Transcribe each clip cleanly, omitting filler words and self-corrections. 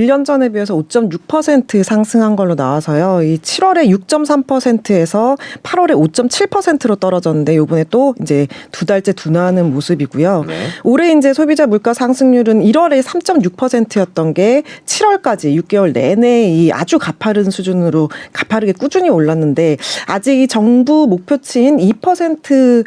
1년 전에 비해서 5.6% 상승한 걸로 나와서요. 이 7월에 6.3%에서 8월에 5.7%로 떨어졌는데 요번에 또 이제 두 달째 둔화하는 모습이고요. 네. 올해 이제 소비자 물가 상승률은 1월에 3.6%였던 게 7월까지 6개월 내내 이 아주 가파른 수준으로 가파르게 꾸준히 올랐는데 아직 이 정부 목표치인 2%의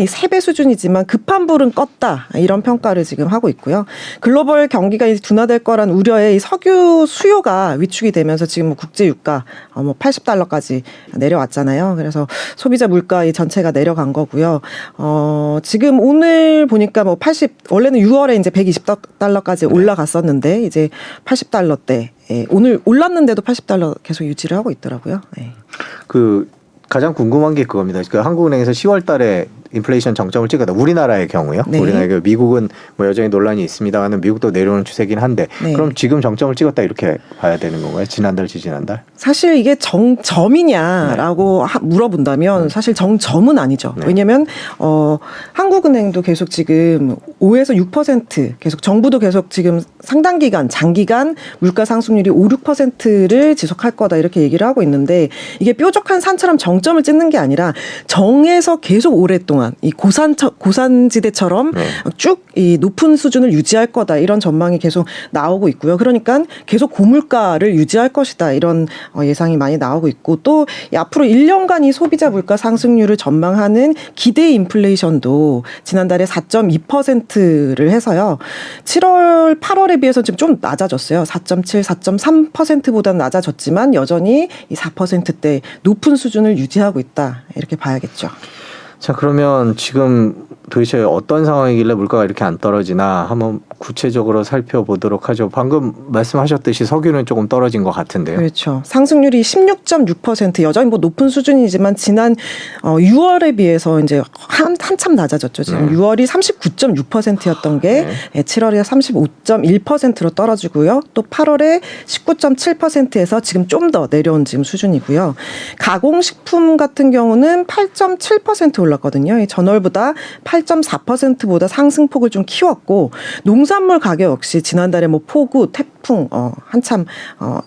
3배 수준이지만 급한 불은 껐다. 이런 평가를 지금 하고 있고요. 글로벌 경기가 이제 둔화될 거란 우려에 이 석유 수요가 위축이 되면서 지금 뭐 국제 유가 뭐 $80까지 내려왔잖아요. 그래서 소비자 물가 이 전체가 내려간 거고요. 지금 오늘 보니까 뭐 원래는 6월에 이제 $120까지 올라갔었는데 이제 $80대. 예, 오늘 올랐는데도 $80 계속 유지를 하고 있더라고요. 예. 그 가장 궁금한 게 그겁니다. 그 한국은행에서 10월 달에 인플레이션 정점을 찍었다. 우리나라의 경우요. 네. 우리나라의 경우 미국은 뭐 여전히 논란이 있습니다만은 미국도 내려오는 추세긴 한데 네. 그럼 지금 정점을 찍었다 이렇게 봐야 되는 건가요? 지난달, 지지난달? 사실 이게 정점이냐라고 물어본다면 사실 정점은 아니죠. 네. 왜냐하면 한국은행도 계속 지금 5에서 6% 계속 정부도 계속 지금 상당 기간 장기간 물가 상승률이 5, 6%를 지속할 거다 이렇게 얘기를 하고 있는데 이게 뾰족한 산처럼 정점을 찍는 게 아니라 정에서 계속 오랫동안 이 고산지대처럼 네. 쭉 이 높은 수준을 유지할 거다 이런 전망이 계속 나오고 있고요. 그러니까 계속 고물가를 유지할 것이다 이런 예상이 많이 나오고 있고 또 앞으로 1년간 이 소비자 물가 상승률을 전망하는 기대 인플레이션도 지난달에 4.2%를 해서요. 7월, 8월에 비해서 지금 좀 낮아졌어요. 4.7, 4.3%보다는 낮아졌지만 여전히 이 4%대 높은 수준을 유지하고 있다 이렇게 봐야겠죠. 자, 그러면 지금 도대체 어떤 상황이길래 물가가 이렇게 안 떨어지나 한번 구체적으로 살펴보도록 하죠. 방금 말씀하셨듯이 석유는 조금 떨어진 것 같은데요. 그렇죠. 상승률이 16.6% 여전히 뭐 높은 수준이지만 지난 6월에 비해서 이제 한참 낮아졌죠. 지금 6월이 39.6%였던 게 7월에 35.1%로 떨어지고요. 또 8월에 19.7%에서 지금 좀 더 내려온 지금 수준이고요. 가공식품 같은 경우는 8.7% 올랐거든요. 이 전월보다 8.4%보다 상승폭을 좀 키웠고 농산물 가격 역시 지난달에 뭐 폭우, 태풍 한참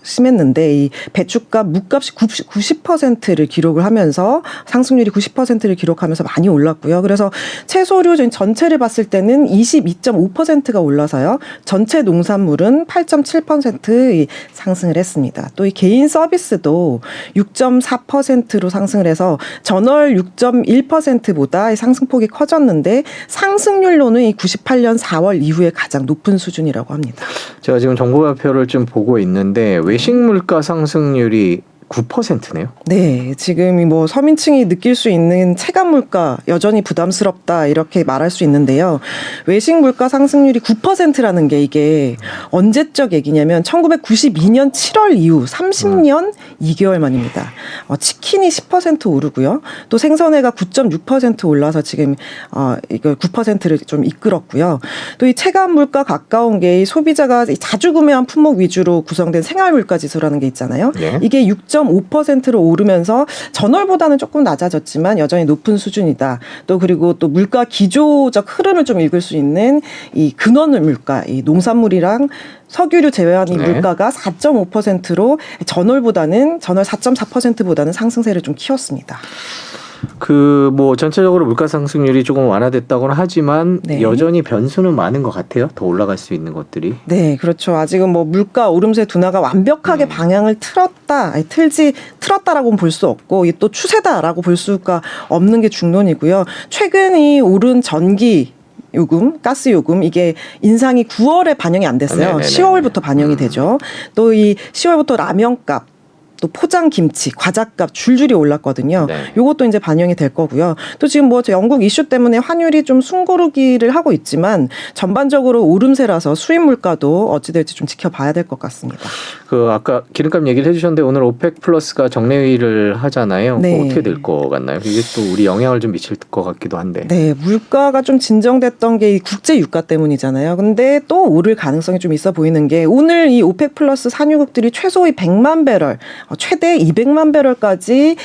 심했는데 이 배추값, 묵값이 90%를 기록을 하면서 상승률이 90%를 기록하면서 많이 올랐고요. 그래서 채소류 전체를 봤을 때는 22.5%가 올라서요. 전체 농산물은 8.7% 상승을 했습니다. 또 이 개인 서비스도 6.4%로 상승을 해서 전월 6.1%보다 상승폭이 커졌는데 상승률로는 이 98년 4월 이후에 가장 높은 수준이라고 합니다. 제가 지금 정보 발표를 좀 보고 있는데 외식 물가 상승률이 9%네요. 네, 지금 뭐 서민층이 느낄 수 있는 체감 물가 여전히 부담스럽다 이렇게 말할 수 있는데요. 외식 물가 상승률이 9%라는 게 이게 언제적 얘기냐면 1992년 7월 이후 30년 2개월 만입니다. 치킨이 10% 오르고요. 또 생선회가 9.6% 올라서 지금 이거 9%를 좀 이끌었고요. 또 이 체감 물가 가까운 게 소비자가 자주 구매한 품목 위주로 구성된 생활 물가 지수라는 게 있잖아요. 네. 이게 6.5%로 오르면서 전월보다는 조금 낮아졌지만 여전히 높은 수준이다. 또 그리고 또 물가 기조적 흐름을 좀 읽을 수 있는 이 근원 물가, 이 농산물이랑 석유류 제외한 이 물가가 4.5%로 전월 4.4%보다는 상승세를 좀 키웠습니다. 뭐 전체적으로 물가 상승률이 조금 완화됐다고는 하지만 네. 여전히 변수는 많은 것 같아요. 더 올라갈 수 있는 것들이. 네, 그렇죠. 아직은 뭐 물가 오름세 둔화가 완벽하게 방향을 틀었다라고는 볼 수 없고 이게 또 추세다라고 볼 수가 없는 게 중론이고요. 최근 이 오른 전기 요금, 가스 요금 이게 인상이 9월에 반영이 안 됐어요. 네네네. 10월부터 반영이 되죠. 또 이 10월부터 라면값 또 포장 김치, 과자값 줄줄이 올랐거든요. 네. 요것도 이제 반영이 될 거고요. 또 지금 뭐 영국 이슈 때문에 환율이 좀 숨고르기를 하고 있지만 전반적으로 오름세라서 수입 물가도 어찌 될지 좀 지켜봐야 될 것 같습니다. 아까 기름값 얘기를 해주셨는데 오늘 오펙 플러스가 정례회의를 하잖아요. 네. 어떻게 될 것 같나요? 이게 또 우리 영향을 좀 미칠 것 같기도 한데. 네, 물가가 좀 진정됐던 게 이 국제 유가 때문이잖아요. 근데 또 오를 가능성이 좀 있어 보이는 게 오늘 이 오펙 플러스 산유국들이 최소 100만 배럴 최대 200만 배럴까지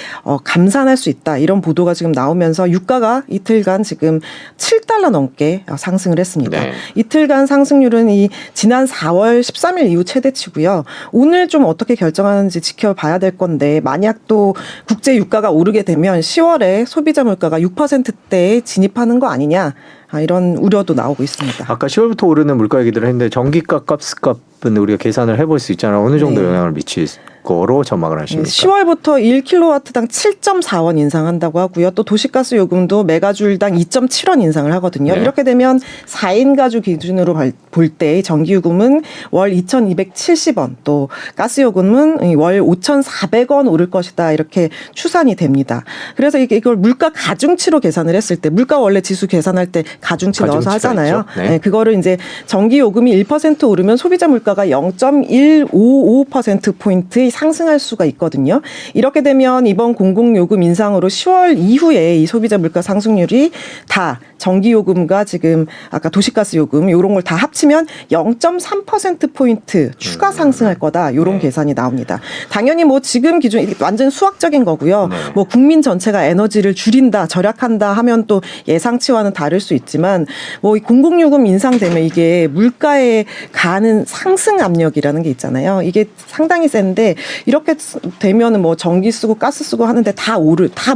감산할 수 있다. 이런 보도가 지금 나오면서 유가가 이틀간 지금 7달러 넘게 상승을 했습니다. 네. 이틀간 상승률은 이 지난 4월 13일 이후 최대치고요. 오늘 좀 어떻게 결정하는지 지켜봐야 될 건데 만약 또 국제 유가가 오르게 되면 10월에 소비자 물가가 6%대에 진입하는 거 아니냐. 이런 우려도 나오고 있습니다. 아까 10월부터 오르는 물가 얘기들을 했는데 전기값, 가스값은 우리가 계산을 해볼 수 있잖아요. 어느 정도 네. 영향을 미칠 거로 전망을 하십니까? 10월부터 1kW당 7.4원 인상한다고 하고요. 또 도시가스 요금도 메가줄당 2.7원 인상을 하거든요. 네. 이렇게 되면 4인 가족 기준으로 볼 때 전기요금은 월 2,270원, 또 가스요금은 월 5,400원 오를 것이다. 이렇게 추산이 됩니다. 그래서 이걸 물가 가중치로 계산을 했을 때 물가 원래 지수 계산할 때 가중치 넣어서 하잖아요. 네. 네, 그거를 이제 전기요금이 1% 오르면 소비자 물가가 0.155%포인트 상승할 수가 있거든요. 이렇게 되면 이번 공공요금 인상으로 10월 이후에 이 소비자 물가 상승률이 다 전기요금과 지금 아까 도시가스 요금 이런 걸 다 합치면 0.3%포인트 추가 상승할 거다. 이런 계산이 나옵니다. 당연히 뭐 지금 기준 이게 완전 수학적인 거고요. 네. 뭐 국민 전체가 에너지를 줄인다, 절약한다 하면 또 예상치와는 다를 수 있지만 뭐 이 공공요금 인상되면 이게 물가에 가는 상승 압력이라는 게 있잖아요. 이게 상당히 센데 이렇게 되면은 뭐 전기 쓰고 가스 쓰고 하는데 다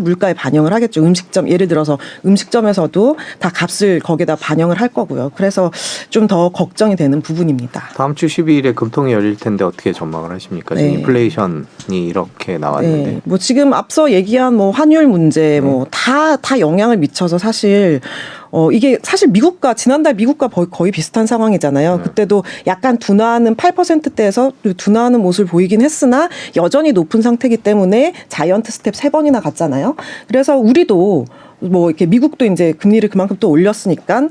물가에 반영을 하겠죠. 음식점 예를 들어서 음식점에서도 다 값을 거기다 반영을 할 거고요. 그래서 좀 더 걱정이 되는 부분입니다. 다음 주 12일에 금통이 열릴 텐데 어떻게 전망을 하십니까? 지금 네. 인플레이션이 이렇게 나왔는데. 네. 뭐 지금 앞서 얘기한 뭐 환율 문제 뭐 다 영향을 미쳐서 사실 이게 사실 지난달 미국과 거의 비슷한 상황이잖아요. 그때도 약간 둔화하는 8%대에서 둔화하는 모습을 보이긴 했으나 여전히 높은 상태이기 때문에 자이언트 스텝 3번이나 갔잖아요. 그래서 우리도 뭐 이렇게 미국도 이제 금리를 그만큼 또 올렸으니까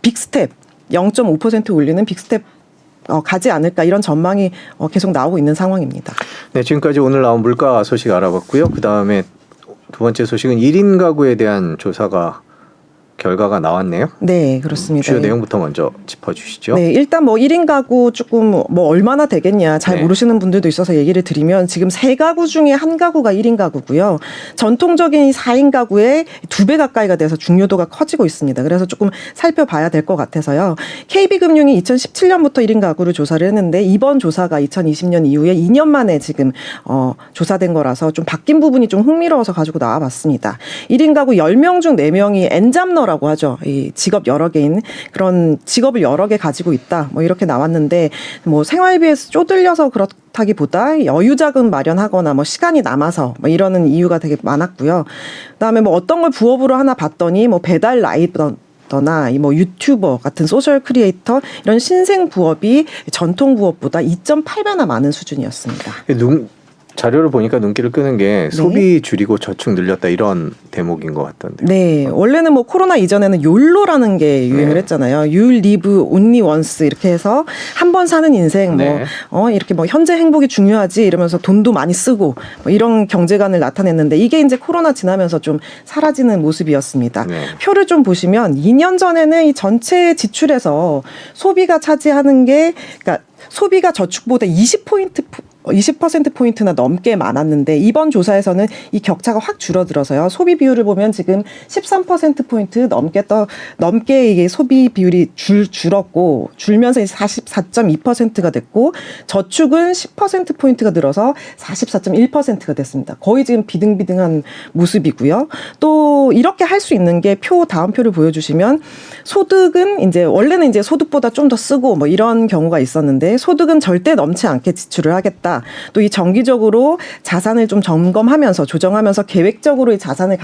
빅스텝 0.5% 올리는 빅스텝 가지 않을까 이런 전망이 계속 나오고 있는 상황입니다. 네, 지금까지 오늘 나온 물가 소식 알아봤고요. 그다음에 두 번째 소식은 1인 가구에 대한 조사가 결과가 나왔네요. 네, 그렇습니다. 주요 내용부터 먼저 짚어주시죠. 네, 일단 뭐 1인 가구 조금 뭐 얼마나 되겠냐 잘 네. 모르시는 분들도 있어서 얘기를 드리면 지금 3가구 중에 1가구가 1인 가구고요. 전통적인 4인 가구의 2배 가까이가 돼서 중요도가 커지고 있습니다. 그래서 조금 살펴봐야 될 것 같아서요. KB금융이 2017년부터 1인 가구를 조사를 했는데 이번 조사가 2020년 이후에 2년 만에 지금 조사된 거라서 좀 바뀐 부분이 좀 흥미로워서 가지고 나와봤습니다. 1인 가구 10명 중 4명이 엔잡너라고 하죠. 이 직업 여러 개인 그런 직업을 여러 개 가지고 있다. 뭐 이렇게 나왔는데 뭐 생활비에서 쪼들려서 그렇다기보다 여유 자금 마련하거나 뭐 시간이 남아서 뭐 이러는 이유가 되게 많았고요. 그다음에 뭐 어떤 걸 부업으로 하나 봤더니 뭐 배달 라이더나 뭐 유튜버 같은 소셜 크리에이터 이런 신생 부업이 전통 부업보다 2.8배나 많은 수준이었습니다. 자료를 보니까 눈길을 끄는 게 소비 줄이고 저축 늘렸다 이런 대목인 것 같던데. 네, 원래는 뭐 코로나 이전에는 욜로라는 게 유행을 했잖아요. You live only once 이렇게 해서 한 번 사는 인생 이렇게 뭐 현재 행복이 중요하지 이러면서 돈도 많이 쓰고 뭐 이런 경제관을 나타냈는데 이게 이제 코로나 지나면서 좀 사라지는 모습이었습니다. 네. 표를 좀 보시면 2년 전에는 이 전체 지출에서 소비가 차지하는 게 그러니까 소비가 저축보다 20%포인트나 넘게 많았는데 이번 조사에서는 이 격차가 확 줄어들어서요. 소비 비율을 보면 지금 13%포인트 넘게 이게 소비 비율이 줄었고 줄면서 44.2%가 됐고 저축은 10%포인트가 늘어서 44.1%가 됐습니다. 거의 지금 비등비등한 모습이고요. 또 이렇게 할 수 있는 게 다음 표를 보여주시면 소득은 이제 원래는 이제 소득보다 좀 더 쓰고 뭐 이런 경우가 있었는데 소득은 절대 넘지 않게 지출을 하겠다. 또 이 정기적으로 자산을 좀 점검하면서 조정하면서 계획적으로 이 자산을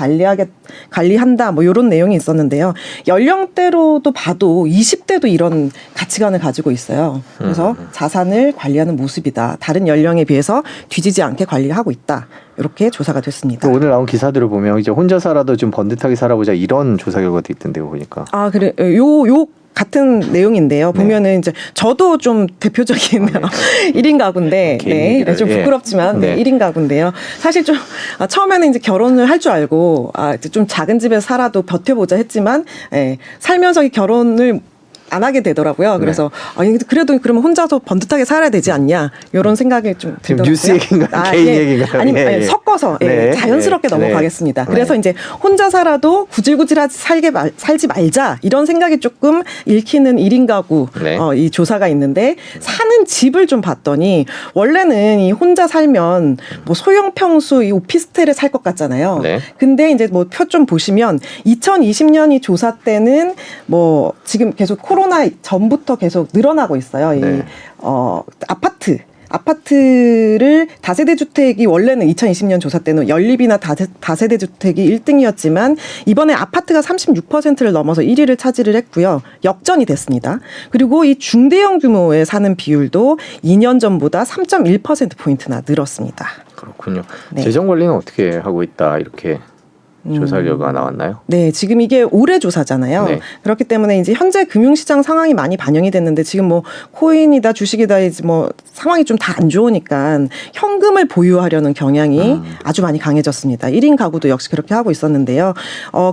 관리한다. 뭐 이런 내용이 있었는데요. 연령대로도 봐도 20대도 이런 가치관을 가지고 있어요. 그래서 자산을 관리하는 모습이다. 다른 연령에 비해서 뒤지지 않게 관리하고 있다. 이렇게 조사가 됐습니다. 오늘 나온 기사들을 보면 이제 혼자 살아도 좀 번듯하게 살아보자 이런 조사 결과도 있던데요, 보니까. 아, 그래. 요 같은 내용인데요. 보면은 이제 저도 좀 대표적인 1인 가구인데, 네, 좀 부끄럽지만, 네, 1인 가구인데요. 사실 좀, 처음에는 이제 결혼을 할 줄 알고, 좀 작은 집에서 살아도 버텨보자 했지만, 살면서 이 결혼을 안 하게 되더라고요. 네. 그래서 그래도 그러면 혼자서 번듯하게 살아야 되지 않냐 이런 생각이 좀 지금 들더라고요. 뉴스 얘기인가요? 개인 얘기인가요? 아니, 예, 아니 예. 섞어서 네. 자연스럽게 네. 넘어가겠습니다. 네. 그래서 이제 혼자 살아도 구질구질하지 살지 말자 이런 생각이 조금 읽히는 1인 가구 네. 이 조사가 있는데 사는 집을 좀 봤더니 원래는 이 혼자 살면 뭐 소형 평수 이 오피스텔에 살 것 같잖아요. 네. 근데 이제 뭐 표 좀 보시면 2020년 이 조사 때는 뭐 지금 계속 코로나 전부터 계속 늘어나고 있어요. 이 네. 아파트를 다세대 주택이 원래는 2020년 조사 때는 연립이나 다세대 주택이 1등이었지만 이번에 아파트가 36%를 넘어서 1위를 차지를 했고요. 역전이 됐습니다. 그리고 이 중대형 규모에 사는 비율도 2년 전보다 3.1%포인트나 늘었습니다. 그렇군요. 네. 재정 관리는 어떻게 하고 있다 이렇게 조사 결과가 나왔나요? 네, 지금 이게 올해 조사잖아요. 네. 그렇기 때문에 이제 현재 금융시장 상황이 많이 반영이 됐는데 지금 뭐 코인이다 주식이다 이제 뭐 상황이 좀 다 안 좋으니까 현금을 보유하려는 경향이 아주 많이 강해졌습니다. 1인 가구도 역시 그렇게 하고 있었는데요.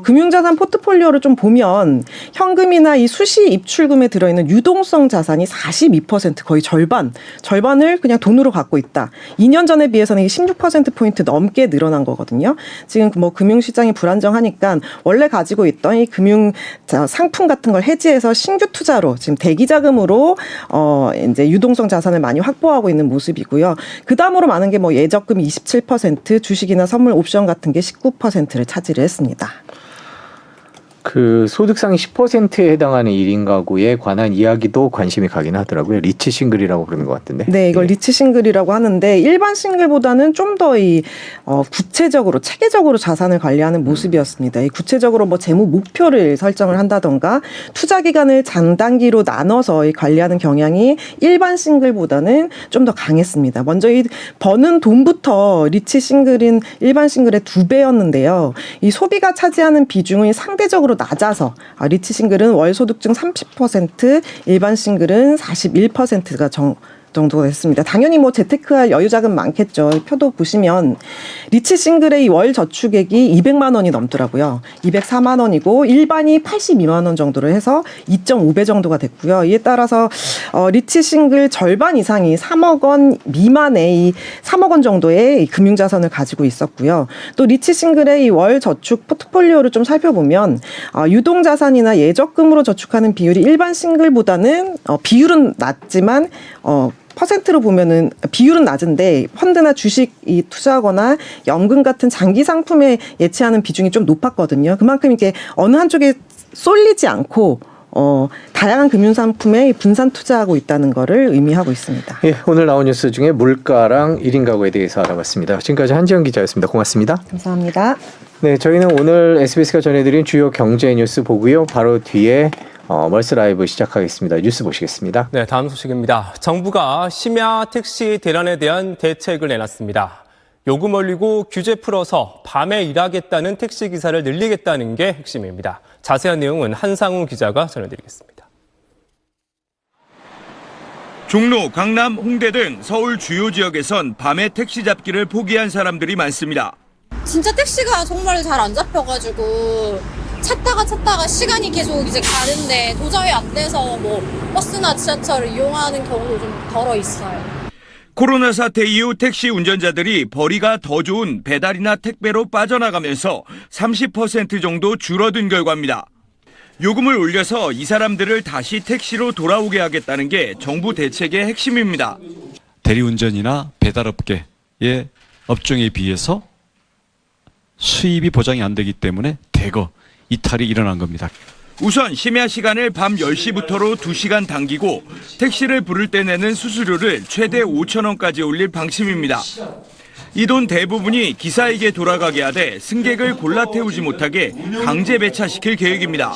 금융자산 포트폴리오를 좀 보면 현금이나 이 수시 입출금에 들어있는 유동성 자산이 42% 거의 절반을 그냥 돈으로 갖고 있다. 2년 전에 비해서는 이게 16%포인트 넘게 늘어난 거거든요. 지금 뭐 금융시장 시장이 불안정하니까 원래 가지고 있던 이 금융 상품 같은 걸 해지해서 신규 투자로 지금 대기 자금으로 이제 유동성 자산을 많이 확보하고 있는 모습이고요. 그 다음으로 많은 게 뭐 예적금이 27%, 주식이나 선물 옵션 같은 게 19%를 차지를 했습니다. 그 소득 상위 10%에 해당하는 1인 가구에 관한 이야기도 관심이 가긴 하더라고요. 리치 싱글이라고 그러는 것 같은데. 네, 이걸 리치 싱글이라고 하는데 일반 싱글보다는 좀 더 이 구체적으로 체계적으로 자산을 관리하는 모습이었습니다. 이 구체적으로 뭐 재무 목표를 설정을 한다던가 투자 기간을 장단기로 나눠서 이 관리하는 경향이 일반 싱글보다는 좀 더 강했습니다. 먼저 이 버는 돈부터 리치 싱글인 일반 싱글의 2배였는데요. 이 소비가 차지하는 비중이 상대적으로 낮아서 리치 싱글은 월 소득 중 30%, 일반 싱글은 41%가 정도가 됐습니다. 당연히 뭐 재테크할 여유 자금 많겠죠. 표도 보시면 리치 싱글의 이 월 저축액이 200만 원이 넘더라고요. 204만 원이고 일반이 82만 원 정도로 해서 2.5배 정도가 됐고요. 이에 따라서 리치 싱글 절반 이상이 3억 원 미만의 이 3억 원 정도의 이 금융자산을 가지고 있었고요. 또 리치 싱글의 이 월 저축 포트폴리오를 좀 살펴보면 유동자산이나 예적금으로 저축하는 비율이 일반 싱글보다는 비율은 낮지만 퍼센트로 보면은 비율은 낮은데 펀드나 주식이 투자하거나 연금 같은 장기 상품에 예치하는 비중이 좀 높았거든요. 그만큼 이게 어느 한쪽에 쏠리지 않고 다양한 금융 상품에 분산 투자하고 있다는 것을 의미하고 있습니다. 예, 오늘 나온 뉴스 중에 물가랑 1인 가구에 대해서 알아봤습니다. 지금까지 한지영 기자였습니다. 고맙습니다. 감사합니다. 네, 저희는 오늘 SBS가 전해드린 주요 경제 뉴스 보고요. 바로 뒤에 멀스 라이브 시작하겠습니다. 뉴스 보시겠습니다. 네, 다음 소식입니다. 정부가 심야 택시 대란에 대한 대책을 내놨습니다. 요금 올리고 규제 풀어서 밤에 일하겠다는 택시 기사를 늘리겠다는 게 핵심입니다. 자세한 내용은 한상훈 기자가 전해드리겠습니다. 종로, 강남, 홍대 등 서울 주요 지역에선 밤에 택시 잡기를 포기한 사람들이 많습니다. 진짜 택시가 정말 잘 안 잡혀가지고 찾다가 시간이 계속 이제 가는데 도저히 안 돼서 뭐 버스나 지하철을 이용하는 경우도 좀 덜어 있어요. 코로나 사태 이후 택시 운전자들이 벌이가 더 좋은 배달이나 택배로 빠져나가면서 30% 정도 줄어든 결과입니다. 요금을 올려서 이 사람들을 다시 택시로 돌아오게 하겠다는 게 정부 대책의 핵심입니다. 대리운전이나 배달업계의 업종에 비해서 수입이 보장이 안 되기 때문에 대거 이탈이 일어난 겁니다. 우선 심야 시간을 밤 10시부터로 2시간 당기고 택시를 부를 때 내는 수수료를 최대 5,000원까지 올릴 방침입니다. 이 돈 대부분이 기사에게 돌아가게 하되 승객을 골라 태우지 못하게 강제 배차시킬 계획입니다.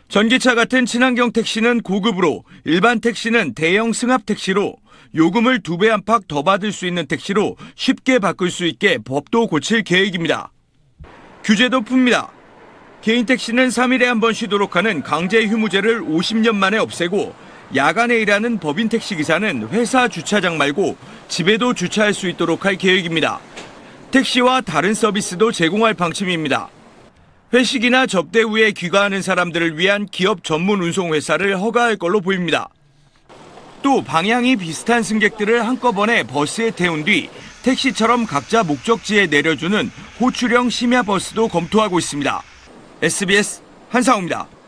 전기차 같은 친환경 택시는 고급으로, 일반 택시는 대형 승합 택시로, 요금을 2배 안팎 더 받을 수 있는 택시로 쉽게 바꿀 수 있게 법도 고칠 계획입니다. 규제도 풉니다. 개인 택시는 3일에 한 번 쉬도록 하는 강제 휴무제를 50년 만에 없애고 야간에 일하는 법인 택시기사는 회사 주차장 말고 집에도 주차할 수 있도록 할 계획입니다. 택시와 다른 서비스도 제공할 방침입니다. 회식이나 접대 후에 귀가하는 사람들을 위한 기업 전문 운송 회사를 허가할 걸로 보입니다. 또 방향이 비슷한 승객들을 한꺼번에 버스에 태운 뒤 택시처럼 각자 목적지에 내려주는 호출형 심야 버스도 검토하고 있습니다. SBS 한상우입니다.